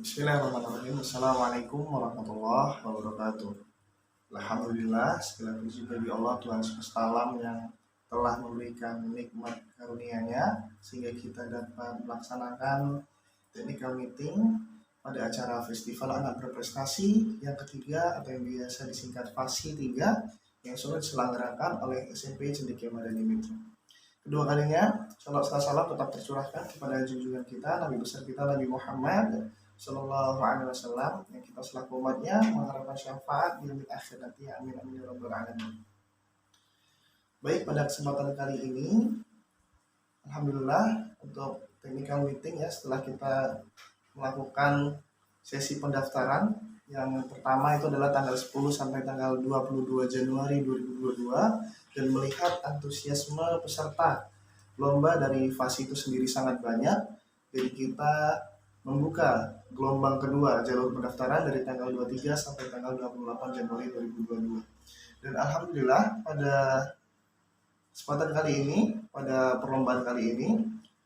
Bismillahirrahmanirrahim. Assalamualaikum warahmatullahi wabarakatuh. Alhamdulillah, segala puji bagi Allah Tuhan semesta alam yang telah memberikan nikmat karunia-Nya sehingga kita dapat melaksanakan technical meeting pada acara Festival Anak Berprestasi yang ketiga atau yang biasa disingkat FASI 3 yang sudah diselenggarakan oleh SMP Cendekia Madani Metro. Kedua kalinya, salam salam tetap tercurahkan kepada junjungan kita, Nabi besar kita Nabi Muhammad Sallallahu Alaihi Wasallam yang kita selaku umatnya mengharapkan syafaat di yaumil akhir nanti. Amin amin ya rabbal alamin. Baik, pada kesempatan kali ini, alhamdulillah untuk technical meeting ya, setelah kita melakukan sesi pendaftaran yang pertama itu adalah tanggal 10 sampai tanggal 22 Januari 2022 dan melihat antusiasme peserta lomba dari FASI itu sendiri sangat banyak, jadi kita membuka gelombang kedua jalur pendaftaran dari tanggal 23 sampai tanggal 28 Januari 2022. Dan alhamdulillah pada kesempatan kali ini, pada perlombaan kali ini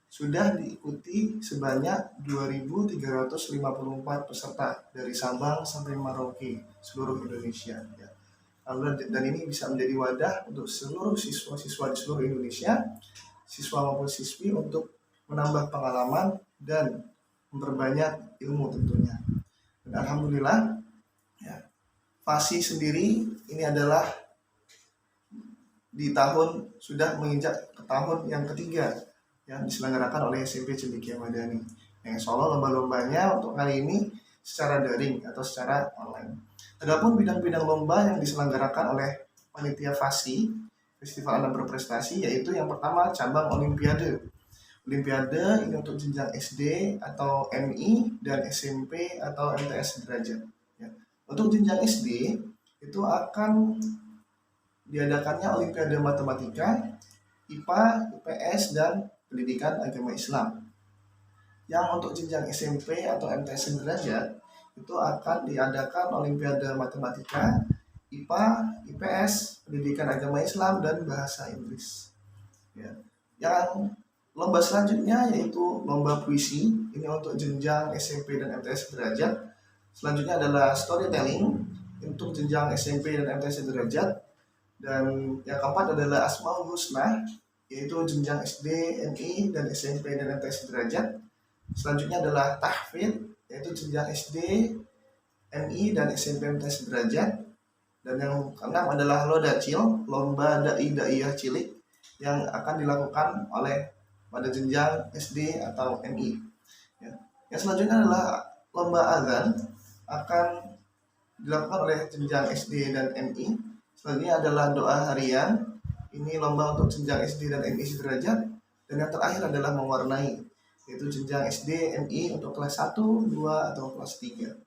sudah diikuti sebanyak 2.354 peserta dari Sabang sampai Merauke seluruh Indonesia ya. Dan ini bisa menjadi wadah untuk seluruh siswa-siswa di seluruh Indonesia, siswa maupun siswi untuk menambah pengalaman dan memperbanyak ilmu tentunya. Dan alhamdulillah ya, FASI sendiri ini adalah di tahun sudah menginjak ke tahun yang ketiga yang diselenggarakan oleh SMP Cendekia Madani. Yang insya Allah lomba-lombanya untuk kali ini secara daring atau secara online. Adapun bidang-bidang lomba yang diselenggarakan oleh panitia FASI Festival Anak Berprestasi yaitu yang pertama cabang Olimpiade. Olimpiade ini untuk jenjang SD atau MI dan SMP atau MTS sederajat. Ya. Untuk jenjang SD itu akan diadakannya Olimpiade Matematika, IPA, IPS, dan Pendidikan Agama Islam. Yang untuk jenjang SMP atau MTS sederajat itu akan diadakan Olimpiade Matematika, IPA, IPS, Pendidikan Agama Islam, dan Bahasa Inggris. Ya. Yang lomba selanjutnya yaitu lomba puisi, ini untuk jenjang SMP dan MTS sederajat. Selanjutnya adalah storytelling untuk jenjang SMP dan MTS sederajat. Dan yang keempat adalah Asmaul Husna, yaitu jenjang SD, MI, dan SMP dan MTS sederajat. Selanjutnya adalah tahfidz, yaitu jenjang SD, MI, dan SMP MTS sederajat. Dan yang keenam adalah Lodacil, lomba dai-daiyah cilik yang akan dilakukan oleh pada jenjang SD atau MI. Ya. Yang selanjutnya adalah lomba azan akan dilakukan oleh jenjang SD dan MI. Selanjutnya adalah doa harian. Ini lomba untuk jenjang SD dan MI sederajat. Dan yang terakhir adalah mewarnai, yaitu jenjang SD, MI untuk kelas 1, 2, atau kelas 3.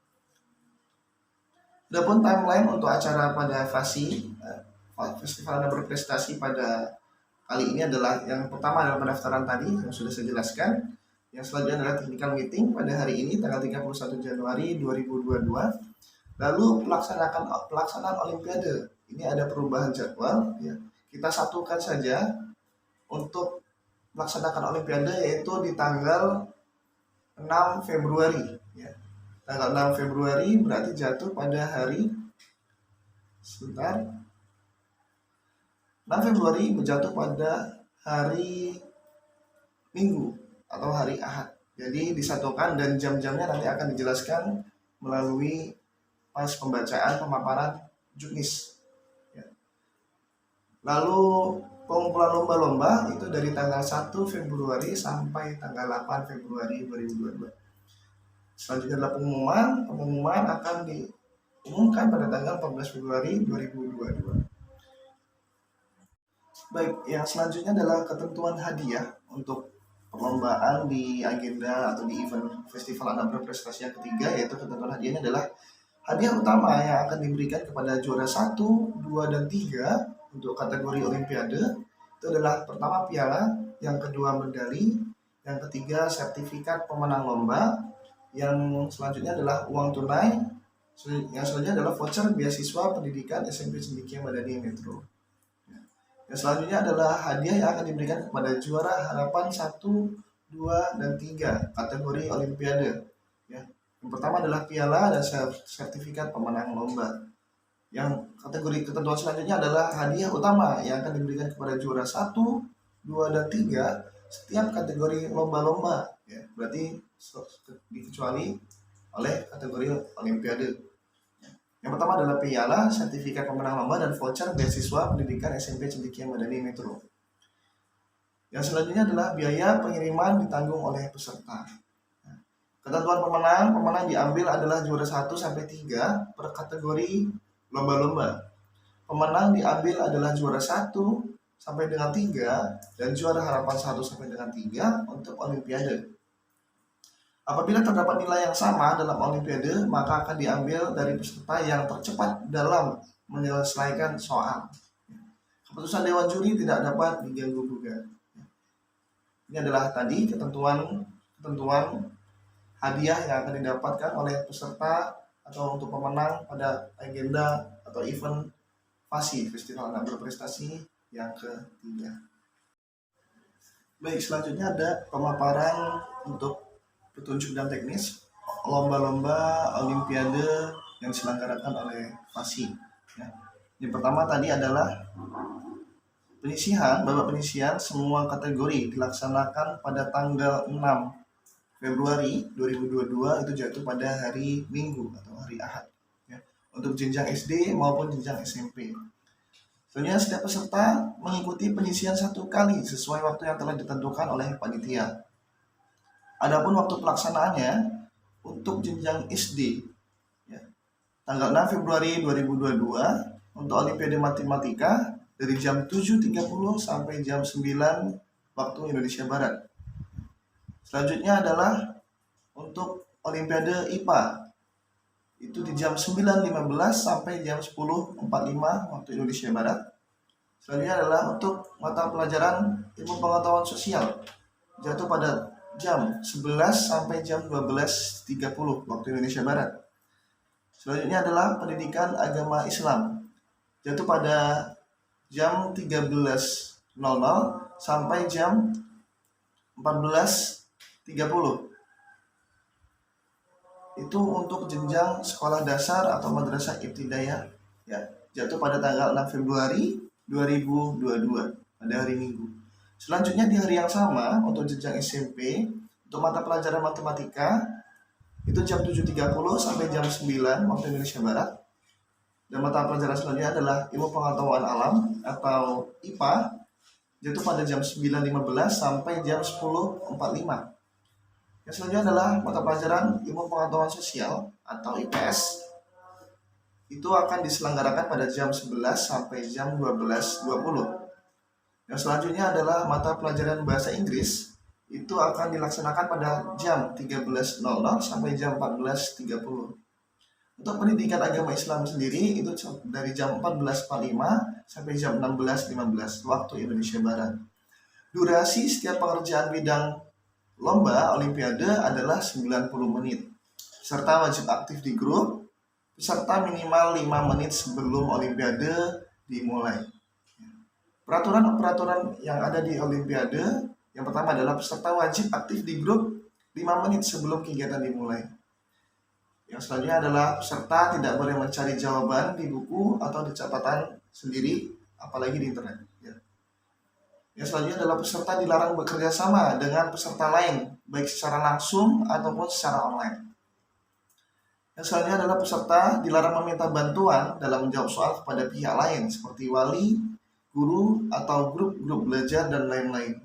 Adapun timeline untuk acara pada FASI, Festival Anak Berprestasi pada kali ini adalah yang pertama adalah pendaftaran tadi yang sudah saya jelaskan. Yang selanjutnya adalah technical meeting pada hari ini tanggal 31 Januari 2022. Lalu pelaksanaan Olimpiade. Ini ada perubahan jadwal ya. Kita satukan saja untuk melaksanakan Olimpiade yaitu di tanggal 6 Februari ya. Tanggal 6 Februari berarti jatuh pada hari 6 Februari menjatuh pada hari Minggu atau hari Ahad. Jadi disatukan dan jam-jamnya nanti akan dijelaskan melalui pas pembacaan pemaparan juknis. Ya. Lalu pengumpulan lomba-lomba itu dari tanggal 1 Februari sampai tanggal 8 Februari 2022. Selanjutnya adalah pengumuman akan diumumkan pada tanggal 14 Februari 2022. Baik, yang selanjutnya adalah ketentuan hadiah untuk perlombaan di agenda atau di event Festival Anak Berprestasi yang ketiga, yaitu ketentuan hadiahnya adalah hadiah utama yang akan diberikan kepada juara 1, 2, dan 3 untuk kategori Olimpiade. Itu adalah pertama piala, yang kedua medali, yang ketiga sertifikat pemenang lomba, yang selanjutnya adalah uang tunai, yang selanjutnya adalah voucher beasiswa pendidikan SMP Cendekia Madani Metro. Yang selanjutnya adalah hadiah yang akan diberikan kepada juara harapan 1, 2, dan 3 kategori Olimpiade. Ya. Yang pertama adalah piala dan sertifikat pemenang lomba. Yang kategori ketentuan selanjutnya adalah hadiah utama yang akan diberikan kepada juara 1, 2, dan 3 setiap kategori lomba-lomba. Ya, berarti dikecuali oleh kategori olimpiade. Yang pertama adalah piala, sertifikat pemenang lomba, dan voucher beasiswa pendidikan SMP Cendekia Madani Metro. Yang selanjutnya adalah biaya pengiriman ditanggung oleh peserta. Ketentuan pemenang diambil adalah juara 1 sampai 3 per kategori lomba-lomba. Pemenang diambil adalah juara 1 sampai dengan 3 dan juara harapan 1 sampai dengan 3 untuk olimpiade. Apabila terdapat nilai yang sama dalam olimpiade, maka akan diambil dari peserta yang tercepat dalam menyelesaikan soal. Keputusan Dewan Juri tidak dapat diganggu-gugat. Ini adalah tadi ketentuan hadiah yang akan didapatkan oleh peserta atau untuk pemenang pada agenda atau event FASI, Festival Anak Berprestasi yang ketiga. Baik, selanjutnya ada pemaparan untuk petunjuk dan teknis lomba-lomba olimpiade yang diselenggarakan oleh FASI. Ya. Yang pertama tadi adalah babak penyisihan semua kategori dilaksanakan pada tanggal 6 Februari 2022, itu jatuh pada hari Minggu atau hari Ahad, ya, untuk jenjang SD maupun jenjang SMP. Selanjutnya setiap peserta mengikuti penyisihan 1 kali sesuai waktu yang telah ditentukan oleh panitia. Adapun waktu pelaksanaannya untuk jenjang SD, ya, tanggal 6 Februari 2022 untuk Olimpiade Matematika dari jam 7.30 sampai jam 9 waktu Indonesia Barat. Selanjutnya adalah untuk Olimpiade IPA, itu di jam 9.15 sampai jam 10.45 waktu Indonesia Barat. Selanjutnya adalah untuk mata pelajaran ilmu pengetahuan sosial, jatuh pada jam 11 sampai jam 12.30 waktu Indonesia Barat. Selanjutnya adalah pendidikan agama Islam, jatuh pada jam 13.00 sampai jam 14.30. Itu untuk jenjang sekolah dasar atau madrasah ibtidaiyah, ya, jatuh pada tanggal 6 Februari 2022 pada hari Minggu. Selanjutnya di hari yang sama untuk jenjang SMP untuk mata pelajaran matematika itu jam 7.30 sampai jam 9 waktu Indonesia Barat. Dan mata pelajaran selanjutnya adalah ilmu pengetahuan alam atau IPA, jatuh pada jam 9.15 sampai jam 10.45. Yang selanjutnya adalah mata pelajaran ilmu pengetahuan sosial atau IPS, itu akan diselenggarakan pada jam 11 sampai jam 12.20. Yang selanjutnya adalah mata pelajaran bahasa Inggris, itu akan dilaksanakan pada jam 13.00 sampai jam 14.30. Untuk pendidikan agama Islam sendiri itu dari jam 14.45 sampai jam 16.15 waktu Indonesia Barat. Durasi setiap pengerjaan bidang lomba olimpiade adalah 90 menit. Peserta wajib aktif di grup. Peserta minimal 5 menit sebelum olimpiade dimulai. Peraturan yang ada di olimpiade, yang pertama adalah peserta wajib aktif di grup 5 menit sebelum kegiatan dimulai. Yang selanjutnya adalah peserta tidak boleh mencari jawaban di buku atau di catatan sendiri, apalagi di internet. Ya. Yang selanjutnya adalah peserta dilarang bekerja sama dengan peserta lain, baik secara langsung ataupun secara online. Yang selanjutnya adalah peserta dilarang meminta bantuan dalam menjawab soal kepada pihak lain, seperti wali, guru, atau grup-grup belajar, dan lain-lain.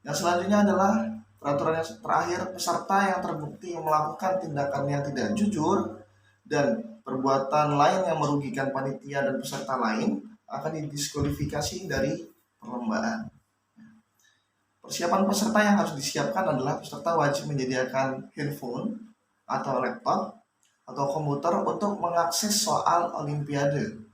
Yang selanjutnya adalah peraturan yang terakhir, peserta yang terbukti melakukan tindakan yang tidak jujur dan perbuatan lain yang merugikan panitia dan peserta lain akan didiskualifikasi dari perlombaan. Persiapan peserta yang harus disiapkan adalah peserta wajib menyediakan handphone atau laptop atau komputer untuk mengakses soal olimpiade.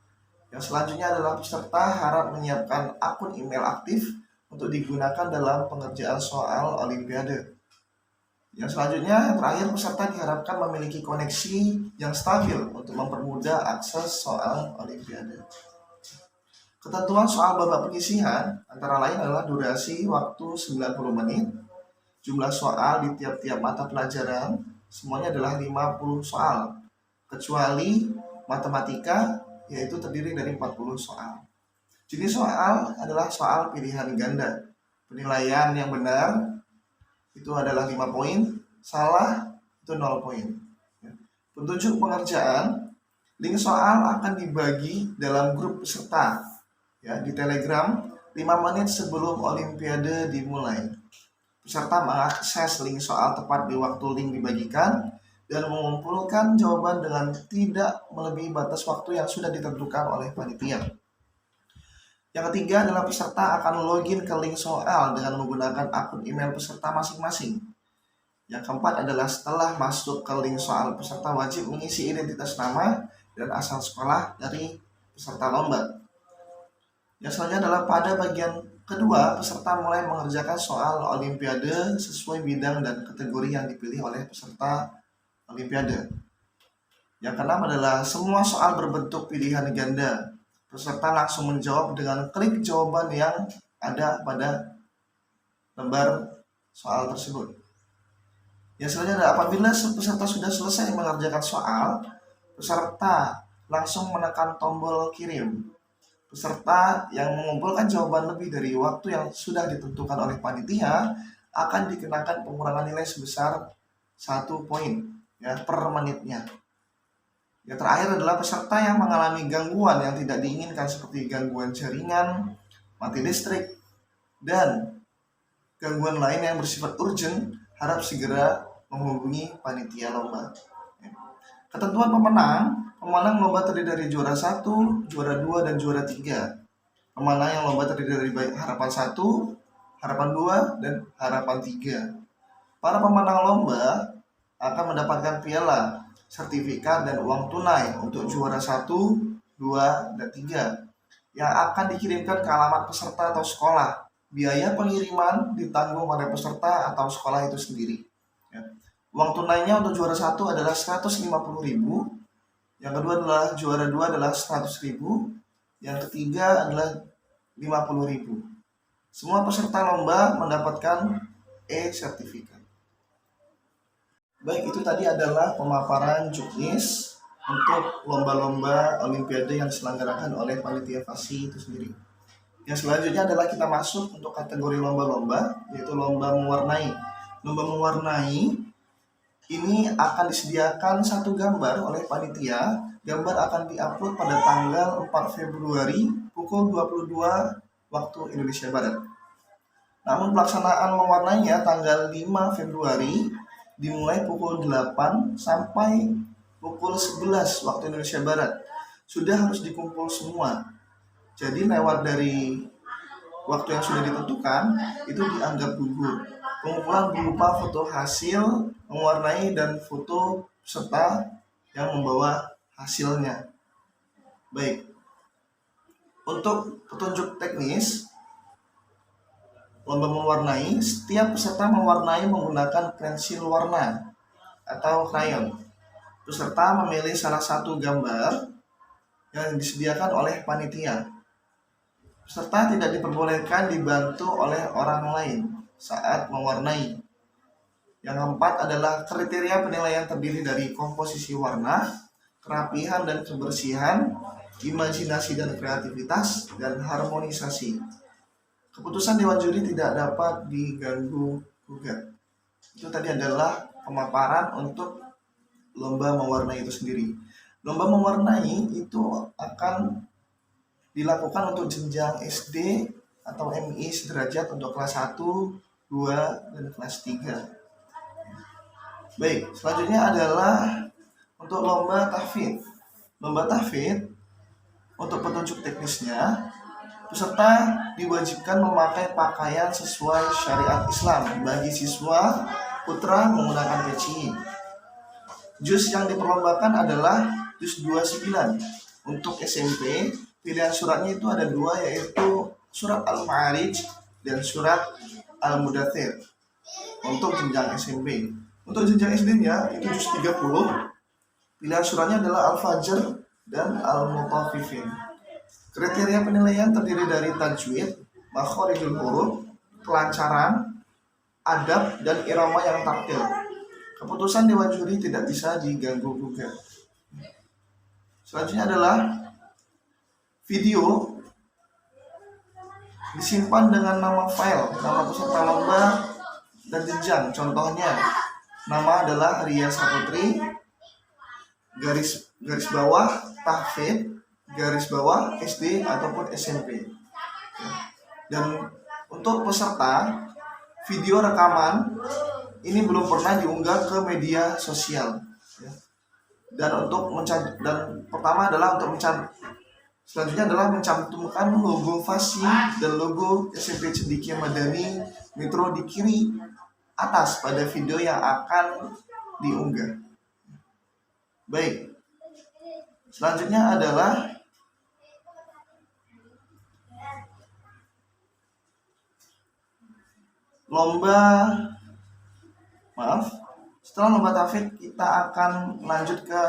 Yang selanjutnya adalah peserta harap menyiapkan akun email aktif untuk digunakan dalam pengerjaan soal olimpiade. Yang selanjutnya, yang terakhir, peserta diharapkan memiliki koneksi yang stabil untuk mempermudah akses soal olimpiade. Ketentuan soal babak penyisihan antara lain adalah durasi waktu 90 menit, jumlah soal di tiap-tiap mata pelajaran semuanya adalah 50 soal. Kecuali matematika, yaitu terdiri dari 40 soal. Jenis soal adalah soal pilihan ganda. Penilaian yang benar itu adalah 5 poin, salah itu 0 poin. Petunjuk pengerjaan, link soal akan dibagi dalam grup peserta ya, di Telegram 5 menit sebelum Olimpiade dimulai. Peserta mengakses link soal tepat di waktu link dibagikan dan mengumpulkan jawaban dengan tidak melebihi batas waktu yang sudah ditentukan oleh panitia. Yang ketiga adalah peserta akan login ke link soal dengan menggunakan akun email peserta masing-masing. Yang keempat adalah setelah masuk ke link soal, peserta wajib mengisi identitas nama dan asal sekolah dari peserta lomba. Yang selanjutnya adalah pada bagian kedua, peserta mulai mengerjakan soal Olimpiade sesuai bidang dan kategori yang dipilih oleh peserta Olimpiade. Yang keenam adalah semua soal berbentuk pilihan ganda. Peserta langsung menjawab dengan klik jawaban yang ada pada lembar soal tersebut. Yang selanjutnya adalah apabila peserta sudah selesai mengerjakan soal, peserta langsung menekan tombol kirim. Peserta yang mengumpulkan jawaban lebih dari waktu yang sudah ditentukan oleh panitia akan dikenakan pengurangan nilai sebesar 1 poin ya, per menitnya. Yang terakhir adalah peserta yang mengalami gangguan yang tidak diinginkan seperti gangguan jaringan, mati listrik, dan gangguan lain yang bersifat urgent harap segera menghubungi panitia lomba. Ketentuan pemenang lomba terdiri dari juara 1, juara 2, dan juara 3. Pemenang yang lomba terdiri dari harapan 1, harapan 2, dan harapan 3. Para pemenang lomba akan mendapatkan piala, sertifikat, dan uang tunai untuk juara 1, 2, dan 3 yang akan dikirimkan ke alamat peserta atau sekolah. Biaya pengiriman ditanggung oleh peserta atau sekolah itu sendiri. Uang tunainya untuk juara 1 adalah 150.000, yang kedua adalah juara 2 adalah 100.000, yang ketiga adalah 50.000. Semua peserta lomba mendapatkan e-sertifikat. Baik, itu tadi adalah pemaparan juknis untuk lomba-lomba Olimpiade yang diselenggarakan oleh panitia FASI itu sendiri. Yang selanjutnya adalah kita masuk untuk kategori lomba-lomba, yaitu lomba mewarnai. Lomba mewarnai ini akan disediakan satu gambar oleh panitia. Gambar akan diupload pada tanggal 4 Februari pukul 22 waktu Indonesia Barat. Namun pelaksanaan mewarnainya tanggal 5 Februari dimulai pukul 8 sampai pukul 11 waktu Indonesia Barat. Sudah harus dikumpul semua. Jadi lewat dari waktu yang sudah ditentukan itu dianggap gugur. Pengumpulan berupa foto hasil mewarnai dan foto peserta yang membawa hasilnya. Baik, untuk petunjuk teknis lomba mewarnai, setiap peserta mewarnai menggunakan pensil warna atau krayon. Peserta memilih salah satu gambar yang disediakan oleh panitia. Peserta tidak diperbolehkan dibantu oleh orang lain saat mewarnai. Yang keempat adalah kriteria penilaian terdiri dari komposisi warna, kerapihan dan kebersihan, imajinasi dan kreativitas, dan harmonisasi. Keputusan Dewan Juri tidak dapat diganggu-gugat. Itu tadi adalah pemaparan untuk lomba mewarnai itu sendiri. Lomba mewarnai itu akan dilakukan untuk jenjang SD atau MI sederajat untuk kelas 1, 2, dan kelas 3. Baik, selanjutnya adalah untuk lomba tahfidz. Lomba tahfidz untuk petunjuk teknisnya, peserta diwajibkan memakai pakaian sesuai syariat Islam. Bagi siswa putra menggunakan peci. Juz yang diperlombakan adalah juz 29. Untuk SMP, pilihan suratnya itu ada 2, yaitu surat Al-Ma'arij dan surat Al-Mudaththir untuk jenjang SMP. Untuk jenjang SD-nya itu juz 30. Pilihan suratnya adalah Al-Fajr dan Al-Mutaffifin. Kriteria penilaian terdiri dari tajwid, makharijul huruf, kelancaran, adab, dan irama yang taktil. Keputusan Dewan Juri tidak bisa diganggu gugat. Selanjutnya adalah video disimpan dengan nama file, nama peserta lomba, dan jenjang. Contohnya, nama adalah Ria Saputri, garis bawah tahfidz, garis bawah SD ataupun SMP. Dan untuk peserta, video rekaman ini belum pernah diunggah ke media sosial. Dan pertama adalah selanjutnya adalah mencantumkan logo FASI dan logo SMP Cendekia Madani Metro di kiri atas pada video yang akan diunggah. Baik. Selanjutnya adalah setelah lomba tahfidz kita akan lanjut ke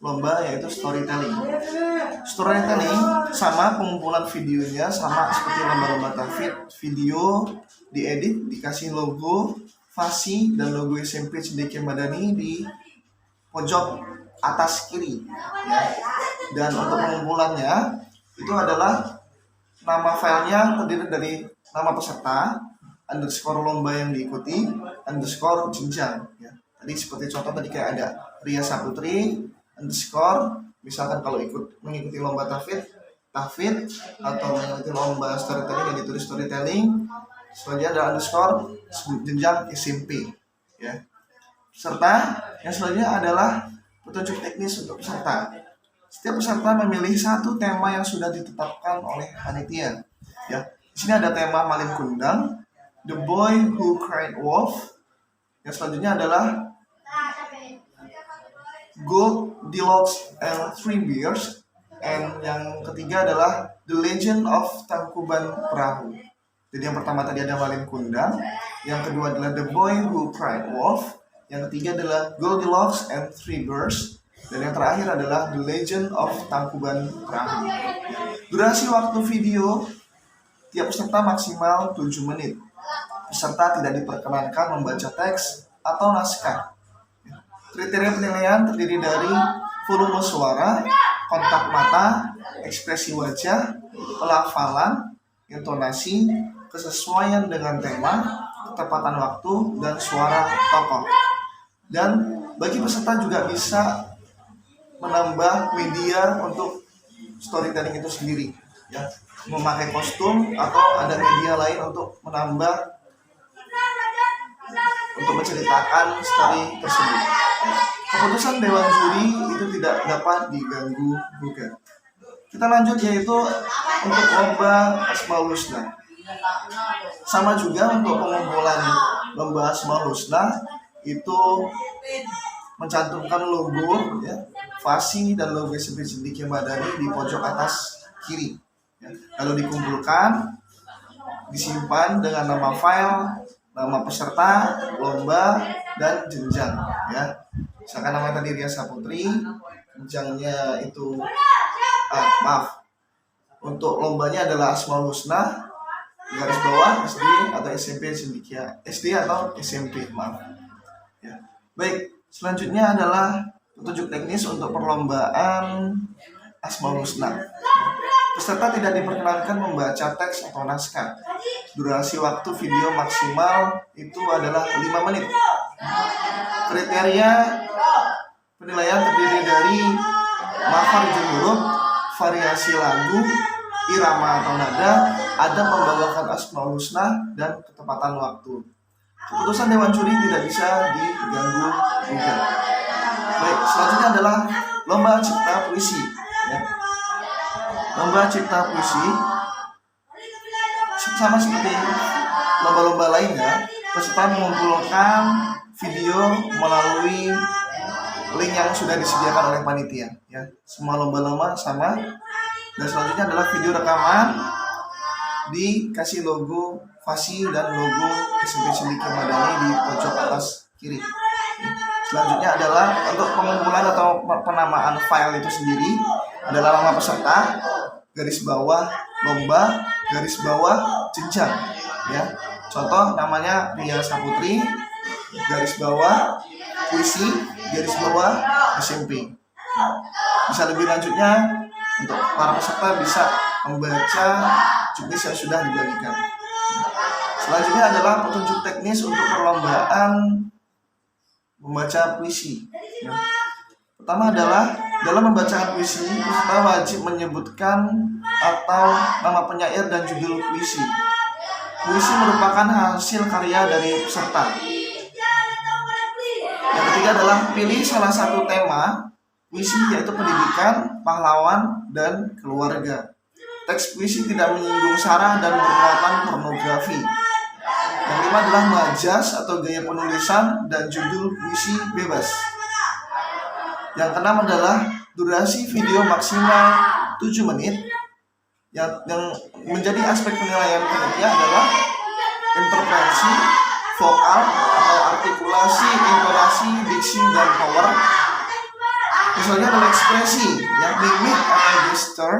lomba yaitu storytelling. Storytelling sama pengumpulan videonya sama seperti lomba-lomba tahfidz, video diedit, dikasih logo FASI dan logo SMP Cendekia Madani di pojok atas kiri. Ya. Dan untuk pengumpulannya itu adalah nama filenya terdiri dari nama peserta, underscore lomba yang diikuti, underscore jenjang. Ya. Tadi seperti contoh tadi kayak ada Ria Saputri, underscore, misalkan kalau mengikuti lomba tahfidz atau mengikuti lomba storytelling yang ditulis storytelling, selanjutnya ada underscore jenjang SMP. Ya. Serta yang selanjutnya adalah petunjuk teknis untuk peserta. Setiap peserta memilih satu tema yang sudah ditetapkan oleh panitia. Ya, di sini ada tema Malin Kundang, The Boy Who Cried Wolf. Yang selanjutnya adalah Goldilocks and Three Bears. And yang ketiga adalah The Legend of Tangkuban Perahu. Jadi yang pertama tadi ada Malin Kundang, yang kedua adalah The Boy Who Cried Wolf, yang ketiga adalah Goldilocks and Three Bears, dan yang terakhir adalah The Legend of Tangkuban Perahu. Durasi waktu video tiap peserta maksimal 7 menit. Peserta tidak diperkenankan membaca teks atau naskah. Kriteria penilaian terdiri dari volume suara, kontak mata, ekspresi wajah, pelafalan, intonasi, kesesuaian dengan tema, ketepatan waktu, dan suara tokoh. Dan bagi peserta juga bisa menambah media untuk storytelling itu sendiri, ya, memakai kostum atau ada media lain untuk menceritakan story tersebut. Keputusan Dewan Juri itu tidak dapat diganggu gugat. Kita lanjut yaitu untuk lomba Asmaul Husna. Sama juga untuk pengumpulan lomba Asmaul Husna itu mencantumkan logo, ya, FASI dan logo SMP Cendekia Madani di pojok atas kiri. Ya. Lalu dikumpulkan, disimpan dengan nama file, nama peserta lomba, dan jenjang. Ya. Misalkan namanya tadi Ria Saputri, jenjangnya itu untuk lombanya adalah Asmaul Husna, garis bawah SD atau SMP Cendekia, SD atau SMP, Ya. Baik. Selanjutnya adalah petunjuk teknis untuk perlombaan Asmaul Husna. Peserta tidak diperkenankan membaca teks atau naskah. Durasi waktu video maksimal itu adalah 5 menit. Kriteria penilaian terdiri dari makhraj huruf, variasi lagu, irama atau nada, adab membawakan Asmaul Husna, dan ketepatan waktu. Keputusan Dewan Juri tidak bisa diganggu gugat. Baik, selanjutnya adalah lomba cipta puisi. Ya. Lomba cipta puisi sama seperti lomba-lomba lainnya, peserta mengumpulkan video melalui link yang sudah disediakan oleh panitia. Ya, semua lomba-lomba sama. Dan selanjutnya adalah video rekaman dikasih logo FASI dan logo SMP Cendekia Madani di pojok atas kiri. Selanjutnya adalah untuk pengumpulan atau penamaan file itu sendiri adalah nama peserta, garis bawah lomba, garis bawah jenjang. Ya, contoh namanya Ria Saputri, garis bawah puisi garis bawah SMP. Bisa lebih lanjutnya untuk para peserta bisa membaca juknis yang sudah dibagikan. Selanjutnya adalah petunjuk teknis untuk perlombaan membaca puisi. Pertama adalah dalam membacakan puisi, peserta wajib menyebutkan atau nama penyair dan judul puisi. Puisi merupakan hasil karya dari peserta. Yang ketiga adalah pilih salah satu tema puisi, yaitu pendidikan, pahlawan, dan keluarga. Teks puisi tidak menyinggung sara dan bermuatan pornografi. Yang kelima adalah majas atau gaya penulisan dan judul puisi bebas. Yang keenam adalah durasi video maksimal 7 menit. Yang menjadi aspek penilaian panitia adalah interpretasi, vokal atau artikulasi, intonasi, diksi, dan power. Misalnya adalah ekspresi, yang mimik atau gesture.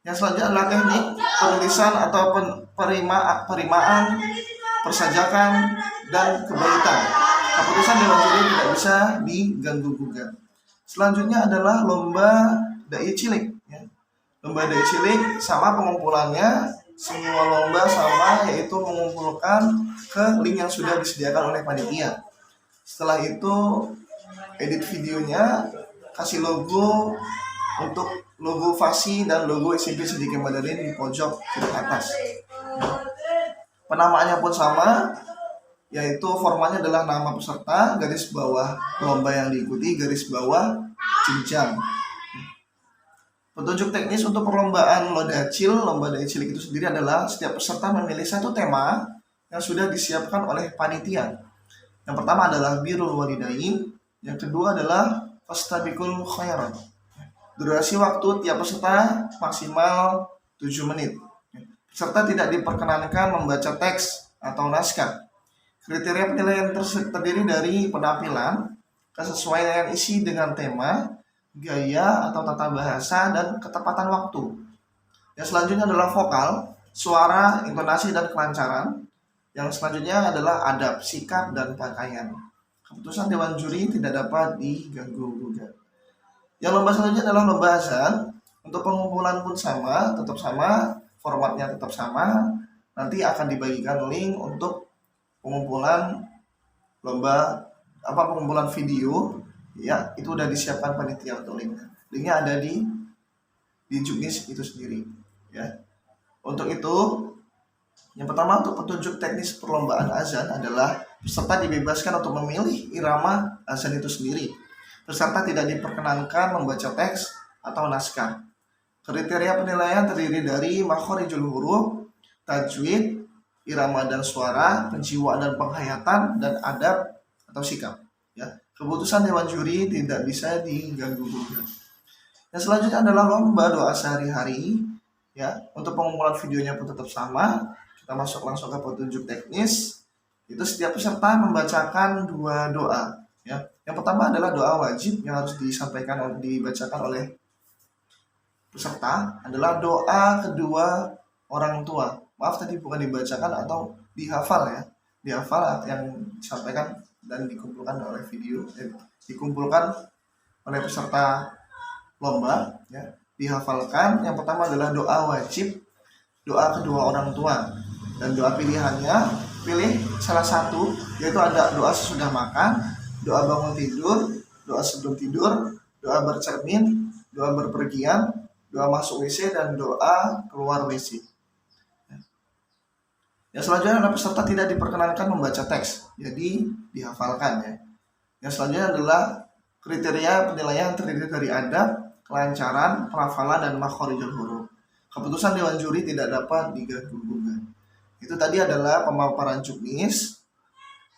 Yang selanjutnya adalah teknik penulisan atau perimaan, persajakan, dan kebaikan. Keputusan dewan juri tidak bisa diganggu-gugat. Selanjutnya adalah lomba dai cilik. Lomba dai cilik sama pengumpulannya, semua lomba sama, yaitu mengumpulkan ke link yang sudah disediakan oleh panitia. Setelah itu edit videonya, kasih logo untuk logo Fasi dan logo SMP Sidiki Madarin di pojok kiri atas. Penamaannya pun sama, yaitu formatnya adalah nama peserta, garis bawah lomba yang diikuti, garis bawah jenjang. Petunjuk teknis untuk perlombaan Lodacil, lomba dai cilik itu sendiri adalah setiap peserta memilih satu tema yang sudah disiapkan oleh panitia. Yang pertama adalah birrul walidain, yang kedua adalah fastabiqul khairat. Durasi waktu tiap peserta maksimal 7 menit. Peserta tidak diperkenankan membaca teks atau naskah. Kriteria penilaian terdiri dari penampilan, kesesuaian isi dengan tema, gaya atau tata bahasa, dan ketepatan waktu. Yang selanjutnya adalah vokal, suara, intonasi, dan kelancaran. Yang selanjutnya adalah adab, sikap, dan pakaian. Keputusan dewan juri tidak dapat diganggu-gugat. Yang lomba selanjutnya adalah lomba azan. Untuk pengumpulan pun sama, tetap sama, formatnya tetap sama. Nanti akan dibagikan link untuk pengumpulan pengumpulan video, ya, itu udah disiapkan panitia untuk linknya ada di juknis itu sendiri, ya. Untuk itu, yang pertama untuk petunjuk teknis perlombaan azan adalah peserta dibebaskan untuk memilih irama azan itu sendiri. Peserta tidak diperkenankan membaca teks atau naskah. Kriteria penilaian terdiri dari makhorijul huruf, tajwid, irama dan suara, penjiwaan dan penghayatan, dan adab atau sikap. Ya, keputusan dewan juri tidak bisa diganggu-gugat. Yang selanjutnya adalah lomba doa sehari-hari. Ya, untuk pengumpulan videonya pun tetap sama. Kita masuk langsung ke petunjuk teknis. Itu setiap peserta membacakan 2 doa. Ya, yang pertama adalah doa wajib yang harus dibacakan oleh peserta adalah doa kedua orang tua. Maaf tadi bukan dibacakan atau dihafal, ya. Dihafal yang disampaikan dan dikumpulkan oleh dikumpulkan oleh peserta lomba, ya. Dihafalkan. Yang pertama adalah doa wajib, doa kedua orang tua, dan doa pilihannya pilih salah satu, yaitu ada doa sesudah makan, doa bangun tidur, doa sebelum tidur, doa bercermin, doa berpergian, doa masuk WC, dan doa keluar WC. Yang selanjutnya adalah peserta tidak diperkenankan membaca teks, jadi dihafalkan, ya. Yang selanjutnya adalah kriteria penilaian terdiri dari adab, kelancaran, pelafalan, dan makhorijul huruf. Keputusan dewan juri tidak dapat diganggu-gugat. Itu tadi adalah pemaparan juknis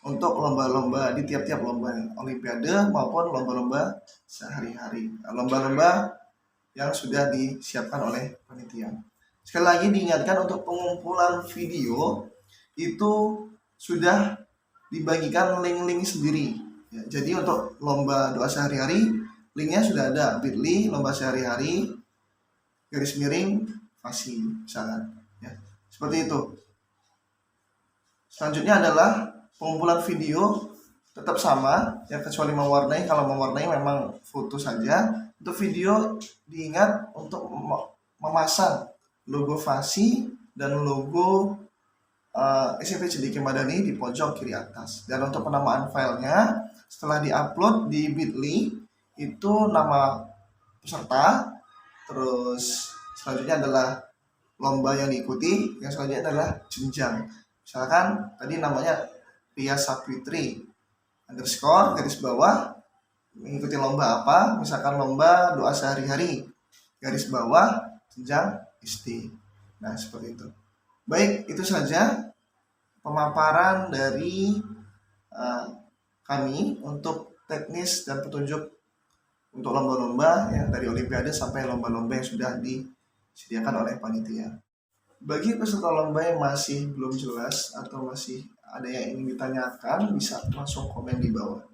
untuk lomba-lomba di tiap-tiap lomba olimpiade maupun lomba-lomba sehari-hari, lomba-lomba yang sudah disiapkan oleh panitia. Sekali lagi diingatkan untuk pengumpulan video itu sudah dibagikan link-link sendiri, ya. Jadi untuk lomba doa sehari-hari linknya sudah ada, bit.ly lomba sehari-hari _ Fasi misalnya, ya. Seperti itu. Selanjutnya adalah pengumpulan video tetap sama ya, kecuali mewarnai. Kalau mewarnai memang foto saja. Untuk video diingat untuk memasang logo Fasi dan logo SMP Cendekia Madani di pojok kiri atas. Dan untuk penamaan filenya, setelah diupload di Bitly itu nama peserta, terus selanjutnya adalah lomba yang diikuti, yang selanjutnya adalah jenjang. Misalkan tadi namanya Ria Sapitri underscore garis bawah mengikuti lomba apa, misalkan lomba doa sehari-hari garis bawah jenjang SD. Nah, seperti itu. Baik, itu saja pemaparan dari kami untuk teknis dan petunjuk untuk lomba-lomba ya, dari olimpiade sampai lomba-lomba yang sudah disediakan oleh panitia. Bagi peserta lomba yang masih belum jelas atau masih ada yang ingin ditanyakan, bisa langsung komen di bawah.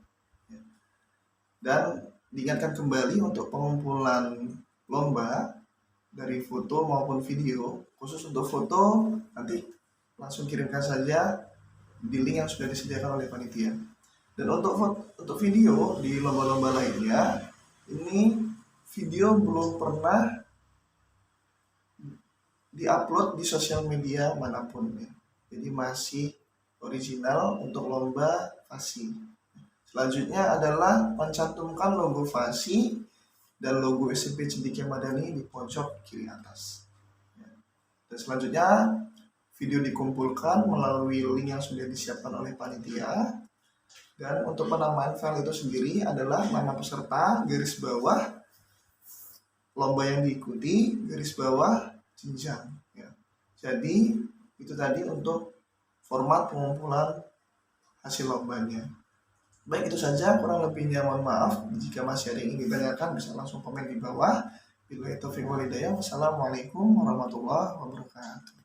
Dan diingatkan kembali untuk pengumpulan lomba dari foto maupun video. Khusus untuk foto, nanti langsung kirimkan saja di link yang sudah disediakan oleh panitia. Dan untuk video di lomba-lomba lainnya, ini video belum pernah diupload di sosial media manapun ya. Jadi masih original untuk lomba Fasi. Selanjutnya adalah mencantumkan logo Fasi dan logo SMP Cendekia Madani di pojok kiri atas. Dan selanjutnya video dikumpulkan melalui link yang sudah disiapkan oleh panitia. Dan untuk penamaan file itu sendiri adalah nama peserta garis bawah lomba yang diikuti garis bawah jenjang ya. Jadi itu tadi untuk format pengumpulan hasil lombanya. Baik, itu saja, kurang lebihnya mohon maaf. Jika masih ada yang ingin ditanyakan bisa langsung komen di bawah. Wassalamualaikum warahmatullahi wabarakatuh.